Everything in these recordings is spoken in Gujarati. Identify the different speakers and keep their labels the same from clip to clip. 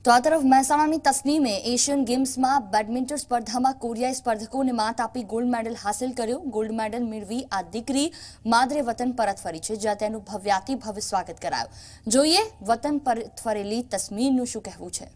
Speaker 1: તો આ તરફ મહેસાણાની તસ્નીમે એશિયન ગેમ્સમાં બેડમિન્ટન સ્પર્ધામાં કોરિયાઈ સ્પર્ધકોને માત આપી ગોલ્ડ મેડલ હાંસલ કર્યો। ગોલ્ડ મેડલ મેળવી આ દીકરી માદરે વતન પરત ફરી છે, જ્યાં તેનું ભવ્યાતિભવ્ય સ્વાગત કરાયું। જોઈએ વતન પરત ફરેલી તસ્નીમનું શું કહેવું છે।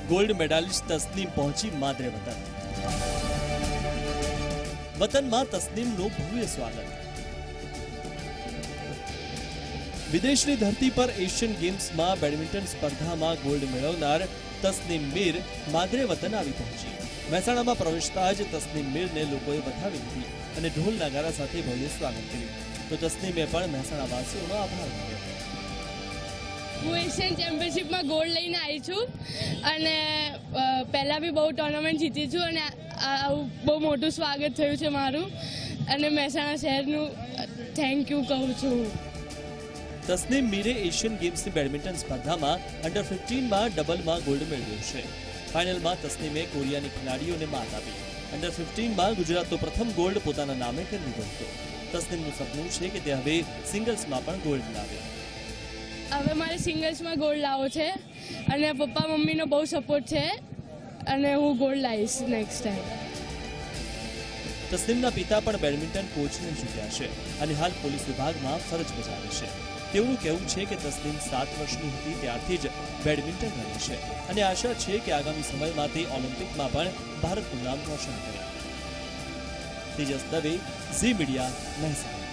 Speaker 2: गोल्ड मेडालिस्ट तस्नीम पहुंची मादरे वतन। वतन में तस्नीम नो भव्य स्वागत। विदेश की धरती पर एशियन गेम्स में बेडमिंटन स्पर्धा में गोल्ड मेळवनार तस्नीम मीर मादरे वतन आई पहुंची। મહેસાણા में प्रवेशता ज तस्नीम मीर ने लोगोए बधावी लीधी અને ઢોલ નગારા સાથે ભવ્ય સ્વાગત કર્યું। તો તસ્નીમે પણ મહેસાણા વાસીઓનો આભાર માન્યો।
Speaker 3: હું એશિયન ચેમ્પિયનશિપમાં ગોલ્ડ લઈને આવી છું અને પહેલાં બી બહુ ટુર્નામેન્ટ જીતી છું અને આવું બહુ મોટું સ્વાગત થયું છે મારું અને મહેસાણા શહેરનું થેન્ક યુ કહું છું।
Speaker 2: તસ્નીમ મીરે એશિયન ગેમ્સની બેડમિન્ટન સ્પર્ધામાં અંડર 15માં ડબલમાં ગોલ્ડ મેળવ્યો છે। ફાઇનલમાં તસ્નીમે કોરિયાની ખેલાડીઓને માત આપી। અંડર 15માં ગુજરાતનો પ્રથમ ગોલ્ડ પોતાના નામે કરી લીધો હતો। તસ્નીમનું સપનું છે કે તે હવે સિંગલ્સમાં પણ ગોલ્ડ લાવે।
Speaker 3: હવે મારે સિંગલ્સમાં ગોલ્ડ લાવવો છે અને પપ્પા મમ્મીનો બહુ સપોર્ટ છે અને હું ગોલ્ડ લાવીશ નેક્સ્ટ ટાઈમ।
Speaker 2: તસ્નીમના પિતા પણ બેડમિન્ટન કોચ રહી ચૂક્યા છે અને હાલ પોલીસ વિભાગમાં ફરજ બજાવે છે। તેઓનું કહેવું છે કે તસ્નીમ 7 વર્ષની હતી ત્યારથી જ બેડમિન્ટન રમે છે અને આશા છે કે આગામી સમયમાં તે ઓલિમ્પિકમાં પણ ભારતનું નામ રોશન કરે। તેજસ દવે, ઝી મીડિયા, મહેસાણા।